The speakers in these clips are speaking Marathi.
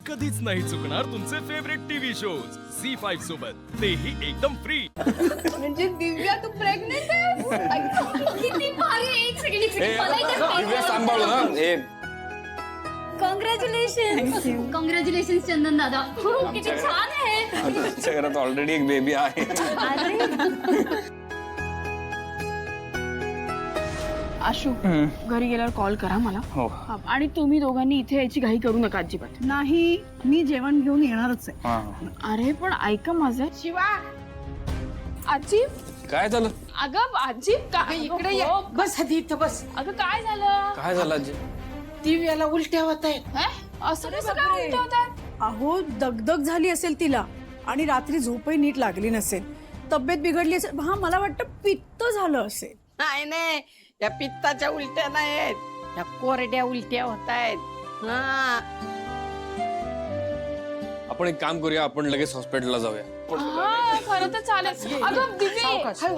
कधीच नाही चुकणार तुमचे फेवरेट टीव्ही शोज झी5 सोबत, तेही एकदम फ्री। म्हणजे दिव्या तू प्रेग्नेंट आहेस? किती भारी! एक सेकंड मला इथे दिव्या सांभाळू ना हे कॉंग्रॅच्युलेशन कॉंग्रॅच्युलेशन चंदन दादा किती छान आहे। आमच्या घरात ऑलरेडी एक बेबी आहे। आशू घरी गेल्यावर कॉल करा मला हो आणि तुम्ही दोघांनी इथे यायची घाई करू नका अजिबात। नाही, मी जेवण घेऊन येणारच आहे। हा अरे पण ऐका माझं शिवा आजी काय झालं अगं आजी काय इकडे ये बस आधी इथं बस. अगं काय झालं काय झालं आजी दिव्याला उलट्या होत आहेत. असं कसं काय उलट्या होतात? अहो, दगदग झाली असेल तिला आणि रात्री झोपही नीट लागली नसेल, तब्येत बिघडली असेल। हा, मला वाटतं पित्त झालं असेल। नाही नाही, या पित्ताच्या उलट्या नाहीत, या कोरड्या उलट्या होत आहेत. हा आपण एक काम करूया, आपण लगेच हॉस्पिटलला जाऊया। हा खरं तर चालेल। अगं दिव्या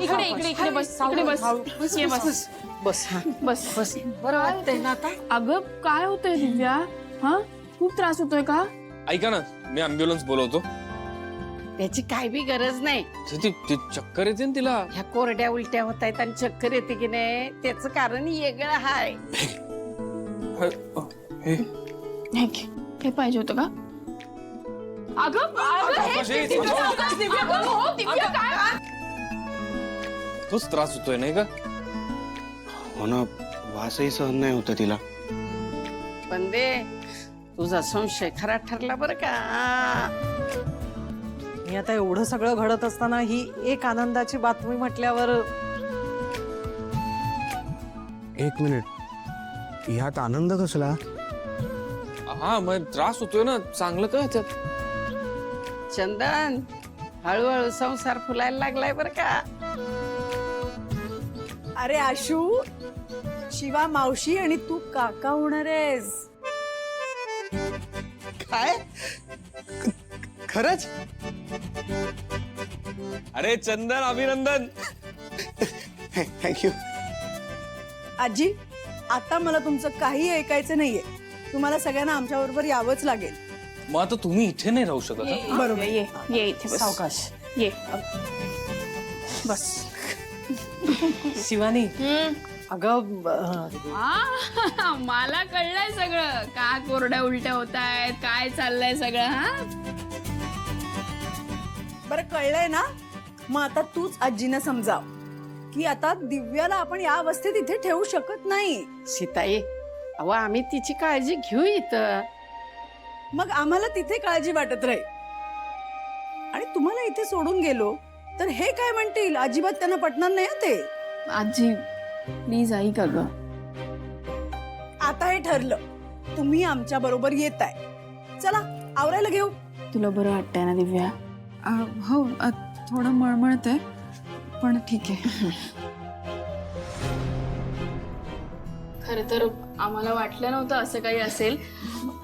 इकडे इकडे इकडे बस इकडे बस ये बस बस हा बस बस. बरं वाटतंय ना आता? अगं काय होतंय दिव्या? हा खूप त्रास होतोय का? ऐका ना, मी अँब्युलन्स बोलवतो। त्याची काय बी गरज नाही. ती चक्कर येते ना तिला। ह्या कोरड्या उलट्या होत आहेत आणि चक्कर येते की नाही, त्याचं कारण वेगळं आहे. हे पाहिजे होतं का? अगं तोच त्रास होतोय नाही का? हो ना, वासही सहन नाही होत तिला। पण दे, तुझा संशय खरा ठरला बरं का? मी आता एवढं सगळं घडत असताना ही एक आनंदाची बातमी म्हटल्यावर एक मिनिट, ह्यात आनंद कसला? हा मग त्रास होतोय ना, चांगलं काय त्यात? चंदन, हळूहळू संसार फुलायला लागलाय बरं का? अरे आशू, शिवा मावशी आणि तू काका होणार आहेस। काय? खरंच? अरे चंदन, अभिनंदन। थँक्यू। आजी, आता मला तुमचं काही ऐकायचं नाहीये। तुम्हाला सगळ्यांना आमच्या बरोबर यावंच लागेल। मग आता तुम्ही इथे नाही राहू शकत हा? बरोबर। ये इथे बस. सावकाश ये बस. शिवानी, अगं मला कळलंय सगळं, का कोरड्या उलट्या होत आहेत, काय चाललंय सगळं. हा बरं, कळलंय ना? मग आता तूच आजींना समजाव की आता दिव्याला आपण या अवस्थेत इथे ठेवू शकत नाही। सीताई, अहो आम्ही तिची काळजी घेऊ इथं. मग आम्हाला तिथे काळजी वाटत राहील आणि तुम्हाला इथे सोडून गेलो तर हे काय म्हणतील, अजिबात त्यांना पटणार नाही हं ते। आजी प्लीज ऐक ग. आता हे ठरलं, तुम्ही आमच्या बरोबर येताय। चला आवरायला घेऊ। तुला बरं वाटतंय ना दिव्या? हो थोडं मळमळतंय पण ठीक आहे. खरं तर आम्हाला वाटलं नव्हतं असं काही असेल,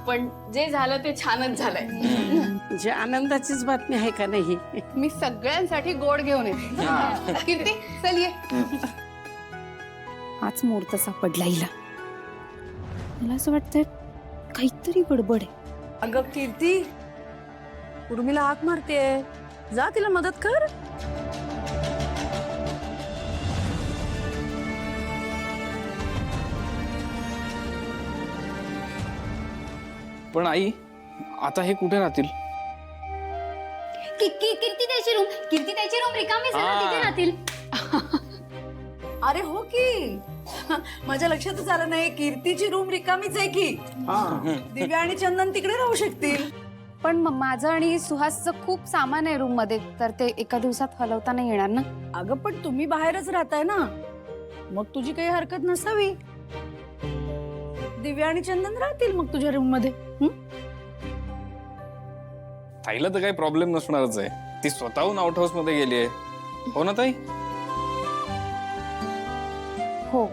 पण जे झालं ते छानच झालंय. म्हणजे आनंदाचीच बातमी आहे का नाही? मी सगळ्यांसाठी गोड घेऊन येते. कीर्ती चल ये. आज मुहूर्त सापडला हिला. मला असं वाटतंय काहीतरी गडबड आहे. अगं कीर्ती, उर्मिला हाक मारतेय, जा तिला मदत कर। पण आई, आता हे कुठे राहतील? कीर्ती त्याची रूम रिकामीच आहे ना, तिथे राहतील. अरे हो की, माझ्या लक्षातच आलं नाही, कीर्तीची रूम रिकामीच आहे की। दिव्या आणि चंदन तिकडे राहू शकतील। पण माझं आणि सुहासचं खूप सामान आहे रूम मध्ये, तर ते एका दिवसात हलवता नाही येणार ना. अगं पण तुम्ही बाहेरच राहताय ना, मग तुझी काही हरकत नसावी। दिव्या आणि चंदन राहतील मग तुझ्या रूम मध्ये। ताईला तर काही प्रॉब्लेम नसणारच आहे, ती स्वतःहून आउट हाऊस मध्ये गेली आहे, हो ना ताई? हो.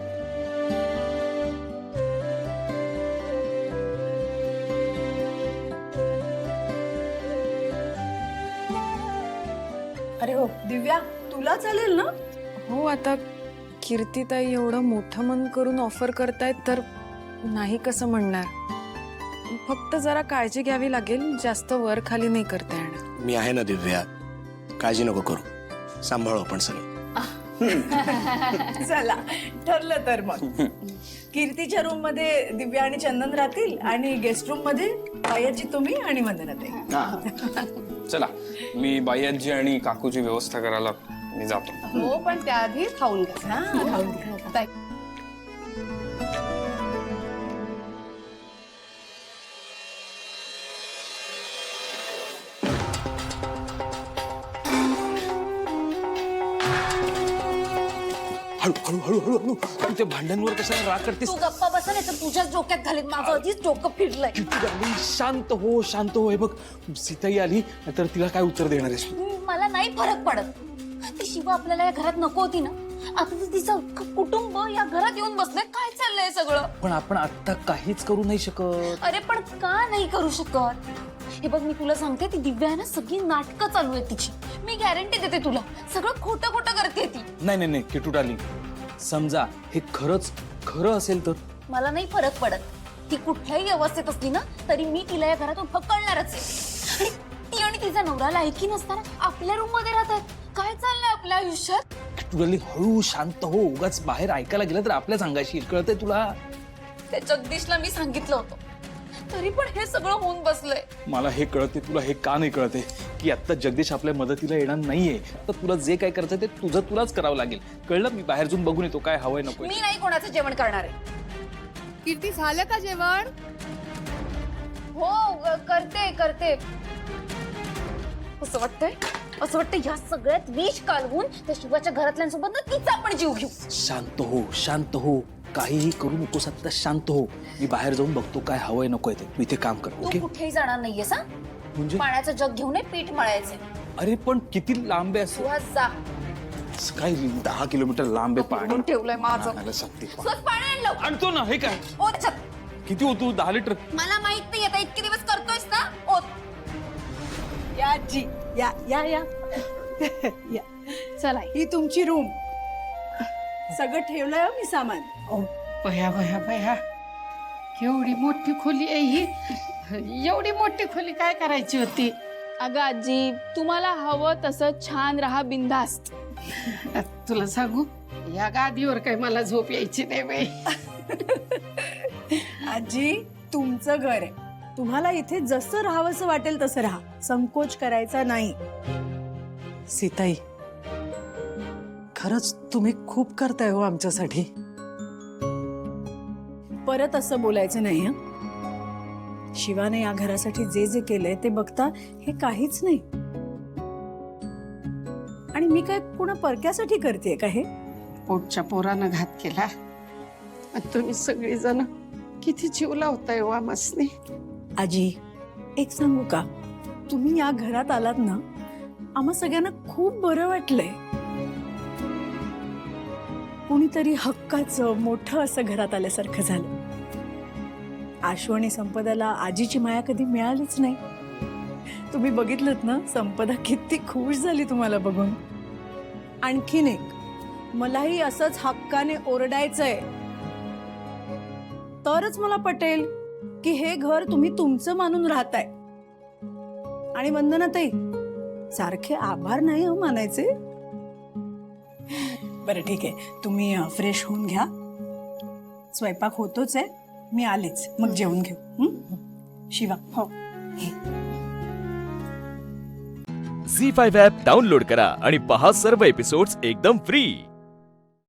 अरे हो दिव्या, तुला चालेल ना? हो, आता कीर्तीताई एवढं मोठं मन करून ऑफर करतायत तर नाही कसं म्हणणार. फक्त जरा काळजी घ्यावी लागेल, जास्त वर खाली नाही करता येणार. मी आहे ना दिव्या, काळजी नको करू, सांभाळू आपण सगळं. चला ठरलं तर मग कीर्तीच्या रूम मध्ये दिव्या आणि चंदन राहतील आणि गेस्ट रूम मध्ये बायाची तुम्ही आणि वंदनाताई. चला मी बाई आजी आणि काकूची व्यवस्था करायला मी जातो. हो पण त्याआधी खाऊन घ्या. हळू हळू हळू हळू हळू तू त्या भांड्यांवर कशाला राग करतेस? तू गप्पा बसा नाही तर तुझ्याच डोक्यात घालीत. माझं आधीच डोकं फिरलंय. किती झाली? शांत हो शांत हो. हे बघ सीताई आली तर तिला काय उत्तर देणार आहेस तू? मला नाही फरक पडत. ती शिवा आपल्याला या घरात नको होती ना. आता तर तिचं अख्खं कुटुंब या घरात येऊन बसलंय. काय चाललंय सगळं? पण आपण आता काहीच करू नाही शकत. अरे पण का नाही करू शकत? हे बघ मी तुला सांगते, ती दिव्या आहे ना, सगळी नाटकं चालू आहेत तिची. मी गॅरंटी देते तुला, सगळं खोटं खोटं करते ती. नाही नाही नाही किटू डार्लिंग, समजा हे खरंच खरं असेल तर? मला नाही फरक पडत. ती कुठल्याही अवस्थेत असली ना तरी मी तिला या घरातून हकलणारच आहे. ती आणि तिचा नवरा लायकी नसताना आपल्या रूम मध्ये राहतात. काय चाललंय आपल्या आयुष्यात? किटू डार्लिंग हळू शांत हो. उगाच बाहेर ऐकायला गेलं तर आपल्याच अंगाशी येईल. कळतंय तुला? त्या जगदीशला मी सांगितलं होतं, तरी पण हे सगळं होऊन बसलंय. मला हे कळते, तुला हे का नाही कळते की आता जगदीश आपल्या मदतीला येणार नाहीये. तर तुला जे काय करायचं ते तुझं तुलाच करावं लागेल. कळलं? मी बाहेर जाऊन बघून येतो काय हवंय नको. मी नाही कोणाचं जेवण करणार आहे. कीर्ती झालं का जेवण? हो करते करते. असं वाटतंय ह्या सगळ्यात विष काढवून त्या शिवाच्या घरातल्यांसोबत ना तिचा आपण जीव घेऊ. शांत हो शांत हो. काहीही करू नकोस, आता शांत हो. मी बाहेर जाऊन बघतो काय हवंय नकोय ते. तू इथे काम कर. तू ओके? कुठेही जाणार नाहीयेस हा? म्हणजे पाण्याचं जग घेऊन ये, पीठ मळायचे. अरे पण किती लांब आहे असं? सुहास जा. काय 10 किलोमीटर लांब आहे पाणी. म्हणून ठेवलंय माझं. मला सांगते सुहास पाणी आण लवकर. आणतो ना. हे काय ओत चल. किती होतो? 10 लिटर. मला माहित नाही आता इतके दिवस करतोयस ना. ओत. या आजी, या या या या. चला ही तुमची रूम. सगळं ठेवलंय हो मी सामान. भया भया भया, एवढी मोठी खोली आहे ही. एवढी मोठी खोली काय करायची होती? अगं आजी, तुम्हाला हवं तसं छान राहा, बिनधास्त. तुला सांगू, या गादीवर काही मला झोप यायची नाही बाई. आजी तुमचं घर आहे, तुम्हाला इथे जसं राहावंसं वाटेल तसं राहा. संकोच करायचा नाही. सीताई, खरंच तुम्ही खूप करताय हो आमच्यासाठी. परत असं बोलायचं नाही हं. शिवाने या घरासाठी जे जे केलंय ते बघता हे काहीच नाही. आणि मी काय पुन्हा परक्यासाठी करते का हे? पोटच्या पोरानं घात केला. आणि तुम्ही सगळीजण किती जीव लावताय हो आमासनी. आजी एक सांगू का, तुम्ही या घरात आलात ना, आम्हा सगळ्यांना खूप बरं वाटलंय. कोणीतरी हक्काचं मोठं असं घरात आल्यासारखं झालं. आशू आणि संपदाला आजीची माया कधी मिळालीच नाही. तुम्ही बघितलंत ना, संपदा किती खुश झाली तुम्हाला बघून. आणखीन एक, मलाही असंच हक्काने ओरडायचंय, तरच मला पटेल की हे घर तुम्ही तुमचं मानून राहताय. आणि वंदनाताई, सारखे आभार नाही हो मानायचे. बरं ठीक आहे, तुम्ही फ्रेश होऊन घ्या. स्वयंपाक होतोच आहे, मी आलेच, मग जेवण घेऊ. शिवा. हो. झी5 ॲप डाउनलोड करा आणि पहा सर्व एपिसोड्स एकदम फ्री.